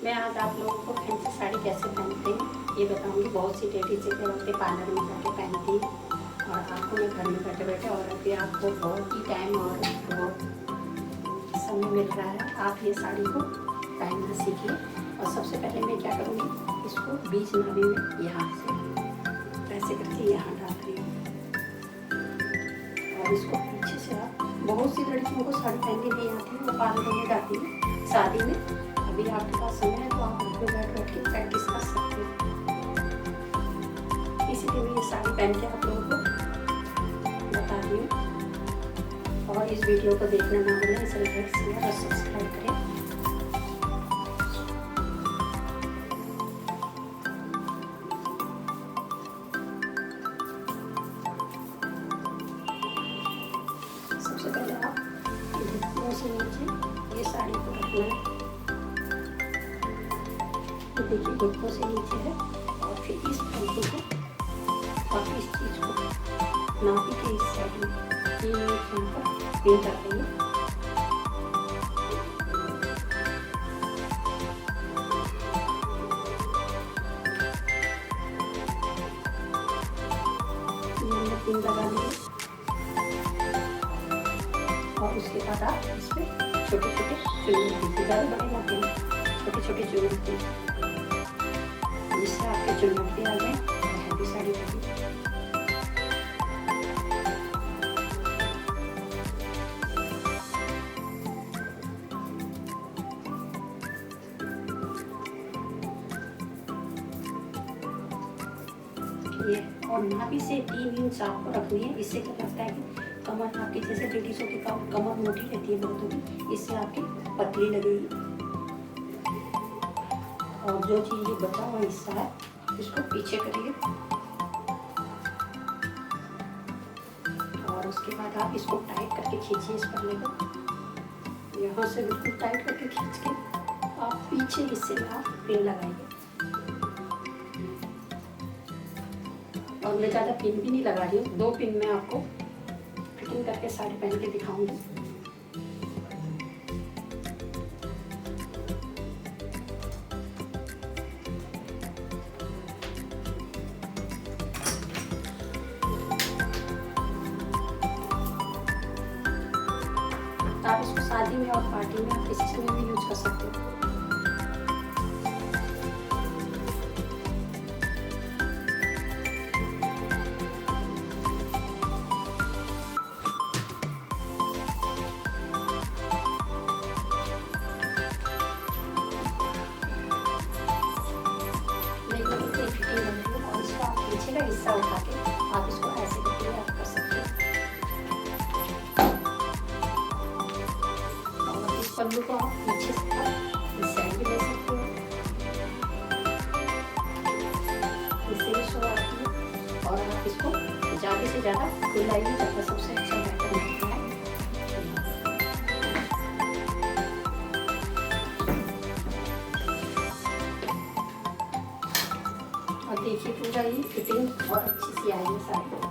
मैं आज आप लोगों को फैंसी साड़ी कैसे पहनते हैं ये बताऊंगी। बहुत सी लेडीज के वक्त पार्लर में जाके पहनती और आपको मैं घर में बैठे बैठे, और अभी आपको बहुत ही टाइम और बहुत समय मिल रहा है, आप ये साड़ी को पहनना सीखिए। और सबसे पहले मैं क्या करूँगी, इसको बीच नाभि में यहाँ से ऐसे करके यहाँ डाल रही हूँ और इसको पीछे से आप, बहुत सी लड़कियों को साड़ी पहननी नहीं आती है, वो पार्लर में जाती है शादी में। अभी आपके पास समय है तो आप घर पे बैठ बैठ के प्रैक्टिस कर सकते हो। इसीलिए मैं ये साड़ी पहन के आप लोगों को बता रही हूँ। और इस वीडियो को देखना ना भूलें, इसे लाइक शेयर और सब्सक्राइब करें। सबसे पहले आप घुटनों से नीचे ये साड़ी को रखना है। तो देखिए घुटनों से नीचे है, और फिर इस पल्लू को और इस चीज़ को नाभि के इस साइड में यहाँ पर पिन कर देंगे। ये पिन लगा देंगे और उसके बाद आप इस पर छोटे छोटे चुन दीजिए, ज़्यादा बड़े ना दें, छोटे छोटे चुन दीजिए, जिससे आपके चुन्नट भी आ जाए और हैवी साड़ी बनी। ये और नाभि से 3 इंच आपको रखनी है। इससे क्या लगता है कि कमर आपकी, जैसे लेडीज़ों की कमर मोटी रहती है बहुतों की, इससे आपकी पतली लगेगी। और जो चीज़ ये बचा हुआ हिस्सा है इसको पीछे करिए, और उसके बाद आप इसको टाइट करके खींचिए इस पल्ले को। यहाँ से बिल्कुल टाइट करके खींच के आप पीछे हिस्से में आप पिन लगाइए। और मैं ज़्यादा पिन भी नहीं लगा रही हूँ, 2 पिन में आपको फिटिंग करके साड़ी पहन के दिखाऊंगी। आप इसको शादी में और पार्टी में आप किसी समय भी यूज कर सकते हो। और इसको आप पीछे का हिस्सा उठा के आप इसको ऐसे करके आप कर सकते हो। और इस पल्लू को आप पीछे से इस साइड भी ले सकते हो, इससे भी शो आती है। और आप इसको ज़्यादा से ज़्यादा खुलाइए, ज़्यादा सबसे अच्छा बेटर लगता है। और देखिए पूरा ये फिटिंग और अच्छी सी आई है साड़ी।